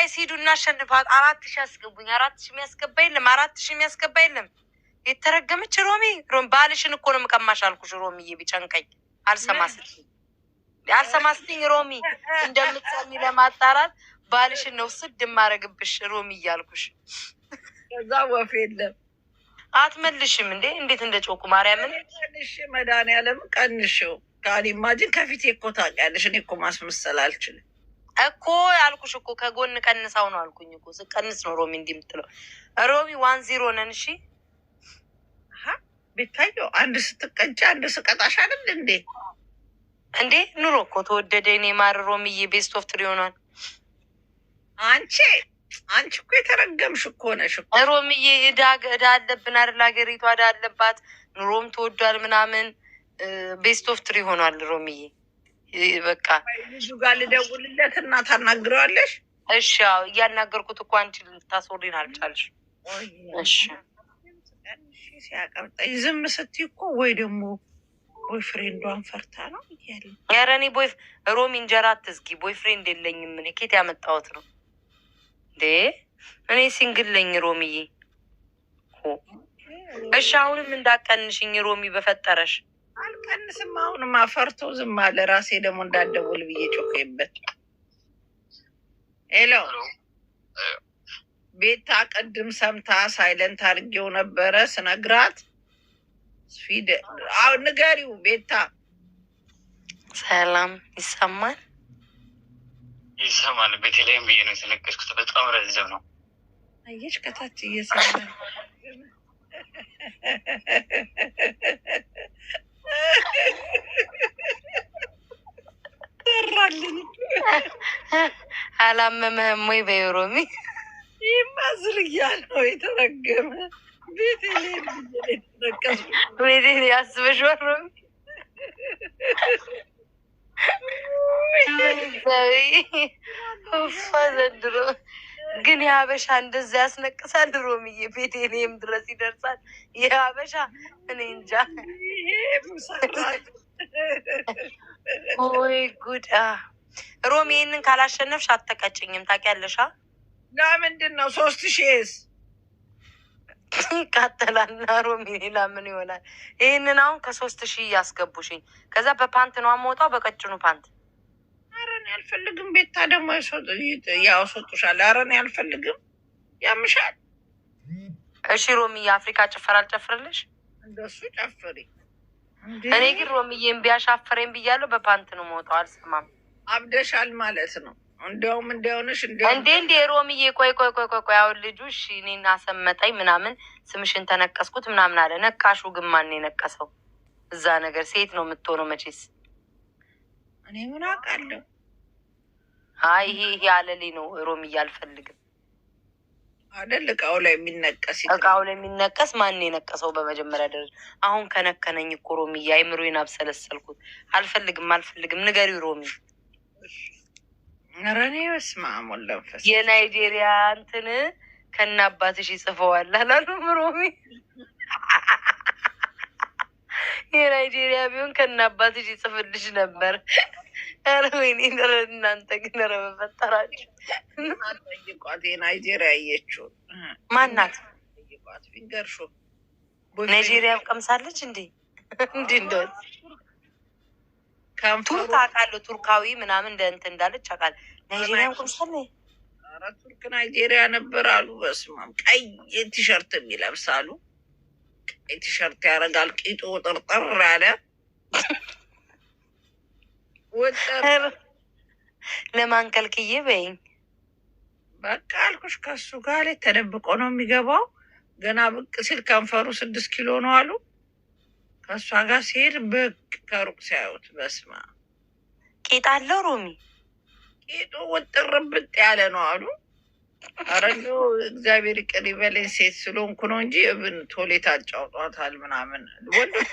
ጋይስ ሂዱና አሸንፋት። 4000 ያስገቡኝ። 4000 የሚያስገባ የለም። 4000 የሚያስገባ የለም። የተረገመች ሮሚ ባልሽን እኮ ነው የምቀማሽ አልኩሽ። ሮሚዬ ቢጨንቀኝ አልሰማስትኝ ሮሚ እንደምትሰሚ ለማጣራት ባልሽን ነው ስድ የማረግብሽ ሮሚ እያልኩሽ። ከዛ ወፍ የለም አትመልሽም እንዴ? እንዴት እንደጮኩ ማርያምን ቀንሽ፣ መድኃኒዓለም ቀንሽው። ካሊ ማጅን ከፊቴ እኮ ታውቂያለሽ። እኔ እኮ ማስመሰል አልችልም እኮ አልኩሽ እኮ ከጎን ቀንሳው ነው አልኩኝ እኮ። ስቀንስ ነው ሮሚ እንዲህ የምትለው። ሮሚ 1-0 ነን። እሺ ቤታየው አንድ ስትቀጫ አንድ ስቀጣሽ አይደል እንዴ? እንዴ ኑሮ እኮ ተወደደ። እኔ ማር ሮሚዬ ቤስት ኦፍ ትሪ ሆኗል። አንቺ እኮ የተረገምሽ እኮ ነሽ ሮሚዬ። እዳ አለብን አይደል? ሀገሪቷ እዳ አለባት። ኑሮም ተወዷል ምናምን። ቤስት ኦፍ ትሪ ሆኗል ሮሚዬ። በቃ ልጁ ጋር ልደውልለት እና ታናግረዋለሽ? እሺ እያናገርኩት እኮ አንቺ ልታስወሪን አልቻልሽ። እሺ ሲያቀብጠኝ ዝም ስትይ እኮ ወይ ደግሞ ቦይ ፍሬንዷን ፈርታ ነው እያለ ኧረ እኔ ሮሚ እንጀራ አትዝጊ። ቦይ ፍሬንድ የለኝም። እኔ ኬት ያመጣሁት ነው እንዴ? እኔ ሲንግል ለኝ ሮሚዬ። እሺ አሁንም እንዳቀንሽኝ ሮሚ በፈጠረሽ። አልቀንስም። አሁንማ ፈርቶ ዝም አለ። ራሴ ደግሞ እንዳደውል ብዬ ጮኬበት። ሄሎ ቤታ ቅድም ሰምታ ሳይለንት አድርጌው ነበረ ስነግራት። ንገሪው ቤታ። ሰላም ይሰማል? ይሰማል። በተለይም ብዬ ነው የተነገርኩት። በጣም ረዘም ነው። አየሽ ከታች እየሰማ ሰራልን። አላመመህም ወይ በሮሚ? ይማዝርያ ነው የተረገመ ቤቴ ያስበሽዋል ሮሚ። ዘንድሮ ግን የሀበሻ እንደዛ ያስነቅሳል ሮሚዬ። ቤቴሌም ድረስ ይደርሳል የሀበሻ። እኔ እንጃ። ወይ ጉዳ ሮሚ። ይህንን ካላሸነፍሽ አትቀጭኝም ታውቂያለሽ። ለምንድን ነው 3000ስ ይቃጠላልና ሮሚ። ሌላ ምን ይሆናል? ይህንን አሁን ከ3000 ያስገቡሽኝ። ከዛ በፓንት ነው የምወጣው፣ በቀጭኑ ፓንት። ኧረ እኔ አልፈልግም። ቤታ ደግሞ ያስወጡሻል። ኧረ እኔ አልፈልግም። ያምሻል። እሺ ሮሚ፣ የአፍሪካ ጭፈራ አልጨፍርልሽ? እንደሱ ጨፍሪ። እኔ ግን ሮሚዬን ቢያሻፈረኝ ብያለሁ። በፓንት ነው የምወጣው። አልሰማም። አብደሻል ማለት ነው። እንዲያውም እንዲያውንሽ እንዴ ሮሚዬ፣ ቆይ አሁን ልጁ እሺ እኔን አሰመጠኝ ምናምን ስምሽን ተነቀስኩት ምናምን አለ። ነቃሹ ግን ማን የነቀሰው? እዛ ነገር ሴት ነው የምትሆነው መቼስ። እኔ ምን አውቃለሁ? አይ ይሄ አለሌ ነው ሮሚዬ። አልፈልግም አይደል? እቃው ላይ የሚነቀስ ማን የነቀሰው? በመጀመሪያ ደረጃ አሁን ከነከነኝ እኮ ሮሚዬ። አይምሮዬን አብሰለሰልኩት። አልፈልግም። ንገሪው ሮሚ። ረኔ በስመ አብ ወወልድ ወመንፈስ ቅዱስ። የናይጄሪያ እንትን ከነ አባትሽ ይጽፈዋል አላሉም ሮሚ? የናይጄሪያ ቢሆን ከነ አባትሽ ይጽፍልሽ ነበር። ኧረ ወይኔ እናንተ ግን ኧረ በፈጠራችሁ ጠይቋት። የናይጄሪያ አየችው ማናት? ጠይቋት። ፊንገርሾ ናይጄሪያ ቀምሳለች እንዴ? እንደ ቱርክ አውቃለሁ። ቱርካዊ ምናምን እንደ እንትን እንዳለች አውቃለሁ። ናይጄሪያ ቀምሳለች። ኧረ ቱርክ ናይጄሪያ ነበር አሉ። በስመ አብ። ቀይ ቲሸርት የሚለብሳሉ። ቀይ ቲሸርት ያደርጋል። ቂጡ ጥርጥር ያለ ለማን ከልክዬ በይኝ። በቃ አልኩሽ። ከሱ ጋር ተደብቆ ነው የሚገባው። ገና ብቅ ሲል ከንፈሩ 6 ኪሎ ነው አሉ። ከእሷ ጋር ሲሄድ ብቅ ከሩቅ ሲያዩት በስማ ቂጥ አለው ሮሚ። ቂጡ ውጥር ብጥ ያለ ነው አሉ። ኧረ እንደው እግዚአብሔር ይቅር ይበለኝ ሴት ስለሆንኩ ነው እንጂ እብን ቶሌት አጫውጧታል ምናምን ወንዶች።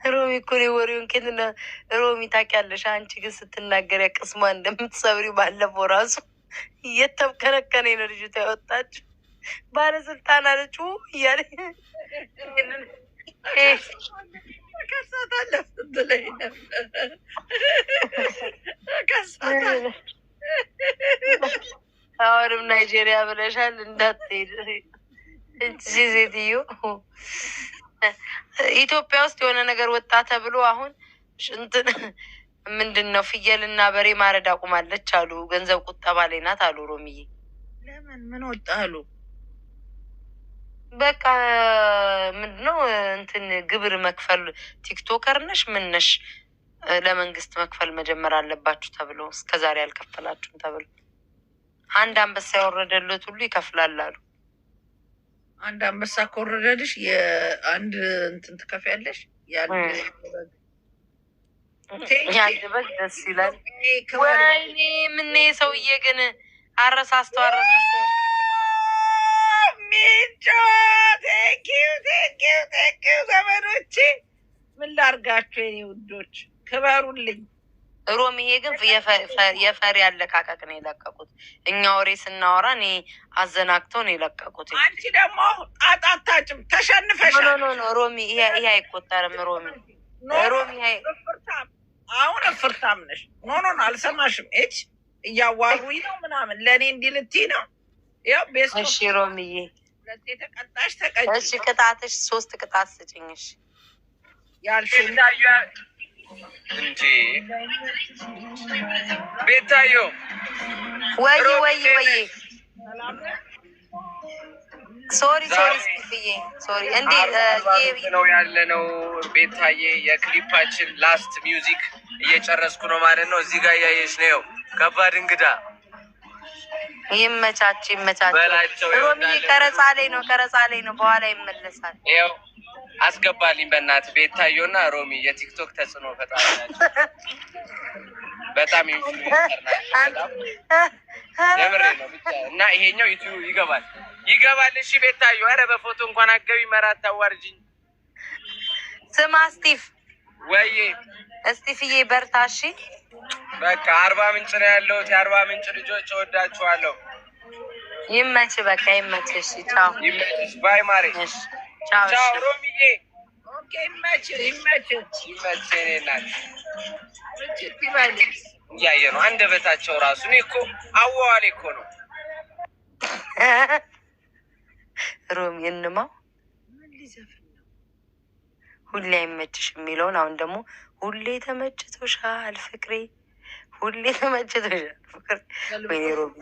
ሮሚ እኮ ነው ወሬውን ከትና ሮሚ ታውቂያለሽ። አንቺ ግን ስትናገር ያቅስሟ እንደምትሰብሪው ባለፈው ራሱ እየተብከነከነኝ ነው ልጅቷ ያወጣችው። ባለስልጣን አለችው እያለ ከሳታለሁ ስትለኝ ነበር። ከሳታለሁ አሁንም ናይጄሪያ ብለሻል እንዳትሄድ እቺ ሴትዮ። ኢትዮጵያ ውስጥ የሆነ ነገር ወጣ ተብሎ አሁን እንትን ምንድን ነው ፍየልና በሬ ማረድ አቁማለች አሉ። ገንዘብ ቁጠባ ላይ ናት አሉ። ሮሚዬ ለምን ምን ወጣ አሉ? በቃ ምንድነው እንትን ግብር መክፈል ቲክቶከር ነሽ ምን ነሽ ለመንግስት መክፈል መጀመር አለባችሁ ተብሎ እስከዛሬ አልከፈላችሁም ተብሎ አንድ አንበሳ ያወረደለት ሁሉ ይከፍላል አሉ። አንድ አንበሳ ከወረደልሽ የአንድ እንትን ትከፍያለሽ። ያንድ በግ ደስ ይላል። ወይኔ ምን ሰውዬ ግን አረሳስተው ሚጮ ቴንኪው ዘመዶቼ፣ ምን ላርጋችሁ የኔ ውዶች፣ ክበሩልኝ። ሮሚዬ ግን የፈሪ አለቃቀቅ ነው የለቀቁት። እኛ ወሬ ስናወራ እኔ አዘናግተው ነው የለቀቁት። አንቺ ደግሞ ጣጣታጭም ተሸንፈሻል። ኖ ሮሚ ይሄ አይቆጠርም። ሮሚ አሁን እፍርታም ነሽ። ኖ አልሰማሽም። ኤች እያዋሩኝ ነው ምናምን ለእኔ እንዲህ ልትይ ነው። ያው ቤስ እሺ ሮሚዬ ተቀጣሽ ተቀጭ። እሺ ቅጣትሽ 3 ቅጣት ስጭኝሽ ያልሽው እንጂ ቤታዮ ወይ ሶሪ ስቲፍዬ ሶሪ። እንዴ ነው ያለ ነው ቤታዬ። የክሊፓችን ላስት ሚውዚክ እየጨረስኩ ነው ማለት ነው። እዚህ ጋር እያየሽ ነው። ከባድ እንግዳ ይመቻች። ሮሚ ቀረጻ ላይ ነው በኋላ ይመለሳል። ይኸው አስገባልኝ በእናትህ። ቤታዮና ሮሚ የቲክቶክ ተጽዕኖ ፈጣሪ ናቸው። በጣም ኢንፍሉዌንሰር ናቸው። የምሬ ነው ብቻ እና ይሄኛው ዩቲዩብ ይገባል። እሺ ቤታዮ፣ ኧረ በፎቶ እንኳን አገቢ መራት ታዋርጅኝ። ስማ ስቲፍ ወይ ስቲፍዬ በርታ እሺ። በቃ 40 ምንጭ ነው ያለሁት። የ40 ምንጭ ልጆች እወዳችኋለሁ። ይመች በቃ ይመች። እሺ ቻው። ይመችሽ። ባይ ማሬ። እሺ ቻው ሮሚዬ። ኦኬ ይመች። እኔ ናት እያየ ነው አንደበታቸው ራሱ። እኔ እኮ አዋዋሌ እኮ ነው ሮሚ እንማው ምን ሊዘፍን ነው? ሁሌ አይመችሽ የሚለውን አሁን ደግሞ ሁሌ ተመችቶሻል ፍቅሬ፣ ሁሌ ተመችቶሻል ፍቅሬ። ወይኔ ሮሚ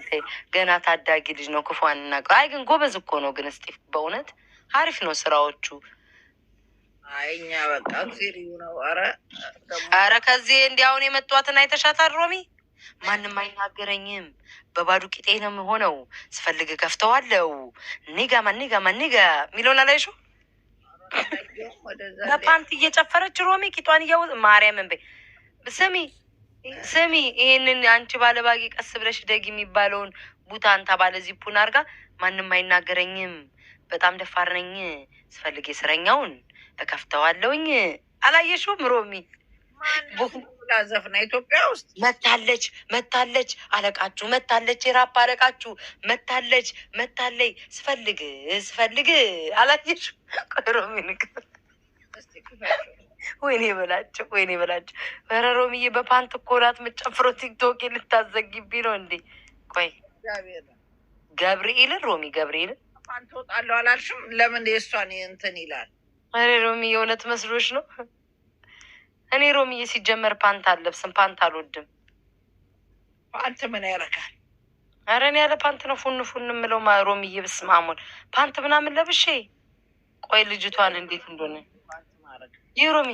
ገና ታዳጊ ልጅ ነው። ክፉን እና አይ ግን ጎበዝ እኮ ነው። ግን ስቲፍ በእውነት አሪፍ ነው ስራዎቹ። አይኛ በቃ ሲሪው ነው። አረ ከዚህ እንዲያውን የመጧትን አይተሻታል ሮሚ? ማንም አይናገረኝም በባዶ ቂጤ ነው የምሆነው ስፈልግ ከፍተዋለው ኒጋ ሚሊዮን አላይሹ በፓንት እየጨፈረች ሮሚ ቂጧን ማርያምን በይ። ስሚ ይሄንን አንቺ ባለባጊ ቀስ ብለሽ ደግ የሚባለውን ቡታን ተባለ ዚፑን አርጋ ማንም አይናገረኝም በጣም ደፋር ነኝ ስፈልግ የስረኛውን እከፍተዋለውኝ። አላየሽውም ሮሚ? ላዘፍና ኢትዮጵያ ውስጥ መታለች አለቃችሁ መታለች፣ የራፕ አለቃችሁ መታለይ ስፈልግ አላየሽው? ሮሚ ወይኔ በላቸው። ኧረ ሮሚዬ በፓንት እኮ ናት የምትጨፍረው። ቲክቶክ ልታዘጊቢ ነው እንዴ? ቆይ ገብርኤልን ፓንት ወጣለሁ አላልሽም? ለምን የእሷን እንትን ይላል? ኧረ ሮሚዬ እውነት መስሎሽ ነው? እኔ ሮሚዬ ሲጀመር ፓንት አልለብስም፣ ፓንት አልወድም። ፓንት ምን ያደርጋል? ኧረ እኔ ያለ ፓንት ነው ፉን የምለው ሮሚዬ። በስመ አብ ፓንት ምናምን ለብሼ ቆይ ልጅቷን እንዴት እንደሆነ ይህ ሮሚ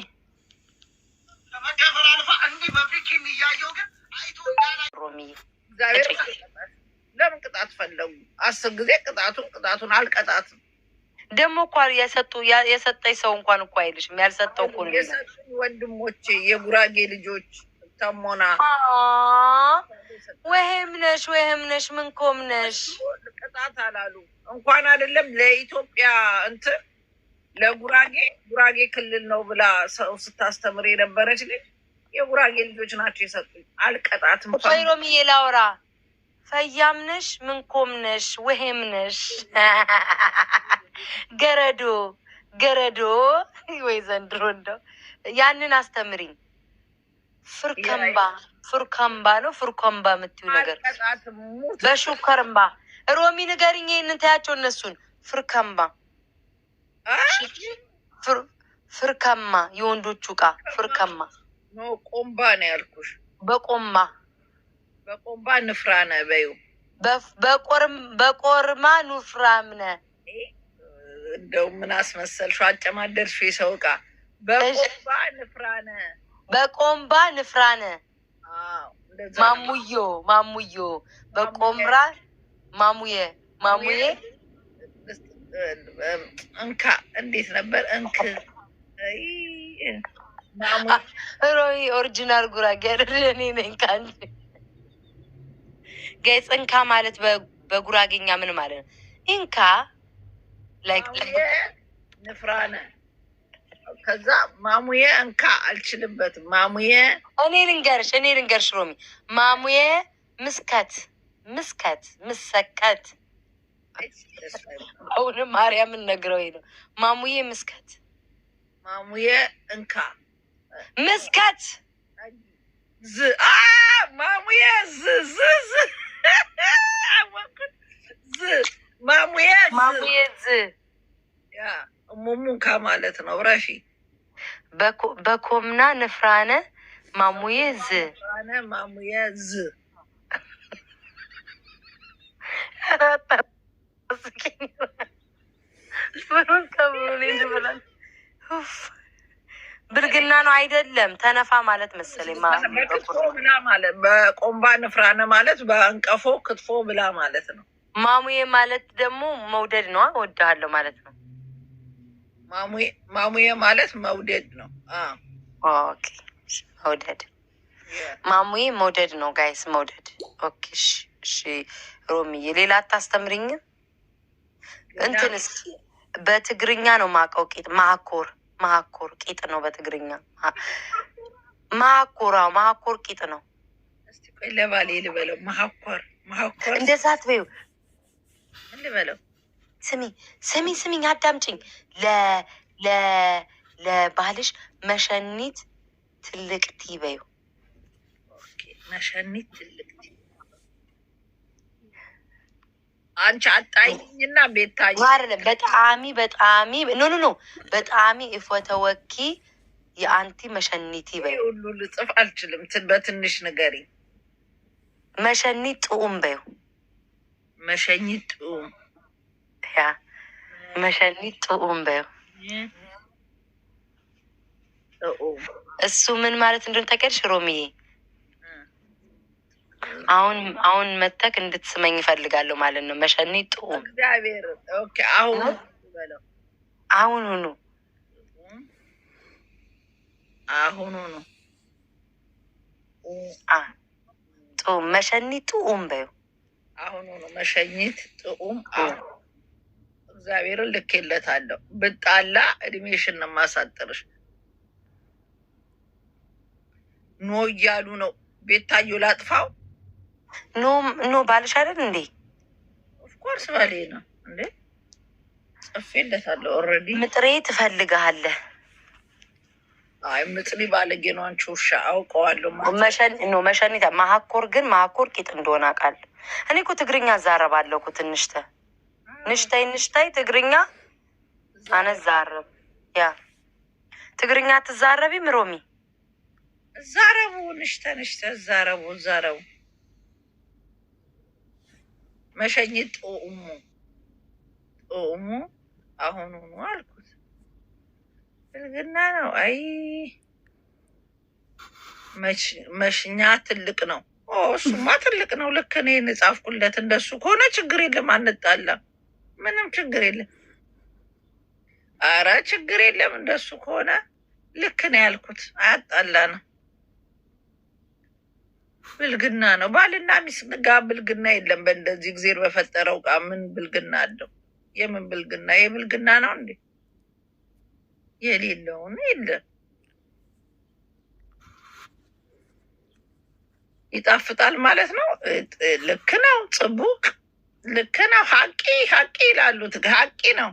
ለምን ቅጣት ፈለጉ? 10 ጊዜ ቅጣቱን አልቀጣትም። ደግሞ እኮ የሰጠኝ ሰው እንኳን እኮ አይልሽም። ያልሰጠው እኮ ነው የሰጡኝ ወንድሞቼ፣ የጉራጌ ልጆች ተሞና ወይም ነሽ ምንኮም ነሽ። ቅጣት አላሉ እንኳን አይደለም ለኢትዮጵያ እንትን ለጉራጌ ክልል ነው ብላ ሰው ስታስተምር የነበረች ልጅ የጉራጌ ልጆች ናቸው የሰጡኝ። አልቀጣትም። ሮሚዬ ላውራ ፈያም ነሽ ምንኮም ነሽ ወይም ነሽ ገረዶ ወይ ዘንድሮ እንደው ያንን አስተምሪኝ። ፍርካምባ ነው ፍርኮምባ የምትዩ ነገር በሹከርምባ ሮሚ ንገሪኝ። ይህንን ታያቸው እነሱን ፍርካምባ ፍርካማ የወንዶቹ እቃ ፍርካማ ቆምባ ነው ያልኩሽ። በቆማ ንፍራነ በዩ በቆርማ ኑፍራምነ እንደው ምን አስመሰልሽው? አጨማደድሽ የሰው እቃ በቆምባ ንፍራነ ማሙዮ በቆምራ ማሙዬ እንካ እንዴት ነበር እንክ ሮይ ኦሪጂናል ጉራጌ አይደል? እኔ ነኝ ካንቺ ጋይስ። እንካ ማለት በጉራጌኛ ምን ማለት ነው? እንካ ላይክ ንፍራነ ከዛ ማሙዬ እንካ አልችልበትም። ማሙዬ እኔ ልንገርሽ ሮሚ ማሙዬ ምስከት አሁንም ማርያምን ነግረው ነው። ማሙዬ ምስከት ማሙዬ እንካ ምስከት ማሙዬ ማሙዬ ሙሙንካ ማለት ነው። ረፊ በኮምና ንፍራነ ማሙዬ ማሙዬ ብልግና ነው አይደለም። ተነፋ ማለት መሰለኝ። ብላ ማለት በቆምባ ንፍራነ ማለት በአንቀፎ ክትፎ ብላ ማለት ነው። ማሙዬ ማለት ደግሞ መውደድ ነው። እወድሃለሁ ማለት ነው። ማሙዬ ማለት መውደድ ነው። ኦኬ መውደድ ማሙዬ መውደድ ነው ጋይስ፣ መውደድ። ኦኬ እሺ ሮሚዬ ሌላ አታስተምሪኝም? እንትንስ በትግርኛ ነው ማቀው ቂጥ ማኮር ቂጥ ነው በትግርኛ ማኮር ቂጥ ነው። እስቲ ቆይ ለባሌ ልበለው ማኮር እንደዛ አትበይው ልበለው። ስሚ አዳምጪኝ። ለባልሽ መሸኒት ትልቅ ቲ በይው። መሸኒት ትልቅ ቲ አንቺ አጣይኝና ቤታዬ አይደለም። በጣሚ ኖ በጣሚ እፎተወኪ የአንቲ መሸኒቲ በይው። ሁሉ ልጽፍ አልችልም። በትንሽ ንገሪ። መሸኒት ጥኡም በይው። መሸኒት ጥኡም መሸኒት ጥኡም በይው። እሱ ምን ማለት እንደሆነ ታውቂያለሽ ሮሚዬ? አሁን መተክ እንድትስመኝ እፈልጋለሁ ማለት ነው። መሸኒት ጥኡም እግዚአብሔር። ኦኬ አሁን ሁኑ ጥኡም መሸኒት ጥኡም በይው። አሁን ሁኑ መሸኒት ጥኡም። እግዚአብሔርን ልኬለታለሁ። ብጣላ እድሜሽን ነው የማሳጥርሽ። ኖ እያሉ ነው። ቤታዮ ላጥፋው? ኖ ባልሽ አይደል እንዴ? ኦፍኮርስ ባሌ ነው እንዴ። ጽፌለታለሁ ኦልሬዲ። ምጥሬ ትፈልግሃለህ። አይ ምጥሪ ባለጌ ነው። አንቺ ውሻ አውቀዋለሁ። መሸኒት ማሀኮር ግን ማሀኮር ቂጥ እንደሆነ አውቃለሁ። እኔ እኮ ትግርኛ አዛረባለሁ እኮ ትንሽተ ንሽታይ ትግርኛ አነዛረብ ያ ትግርኛ ትዛረቢም ሮሚ? ዛረቡ ንሽተ ዛረቡ መሸኝት ጥኡሙ አሁኑ ነው አልኩት። ብልግና ነው። አይ መሽኛ ትልቅ ነው። እሱማ ትልቅ ነው። ልክ እኔ ጻፍኩለት። እንደሱ ከሆነ ችግር የለም፣ አንጣላም። ምንም ችግር የለም። አረ ችግር የለም። እንደሱ ከሆነ ልክ ነው ያልኩት። አያጣላ ነው። ብልግና ነው። ባልና ሚስት ጋር ብልግና የለም። በእንደዚህ ጊዜ በፈጠረው ቃ ምን ብልግና አለው? የምን ብልግና? የብልግና ነው እንዴ? የሌለውን የለም። ይጣፍጣል ማለት ነው። ልክ ነው። ጽቡቅ ልክ ነው። ሀቂ ይላሉት። ሀቂ ነው።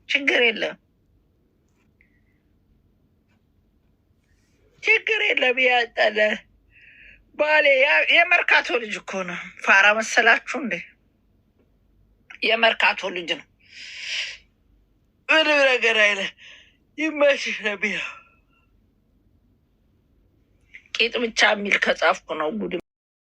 ችግር የለም። ችግር የለም። ያጠለ ባሌ የመርካቶ ልጅ እኮ ነው። ፋራ መሰላችሁ እንዴ? የመርካቶ ልጅ ነው። ምንም ነገር አይለ ይመችሽ ነቢያ። ቂጥ ብቻ የሚል ከጻፍኩ ነው ጉድ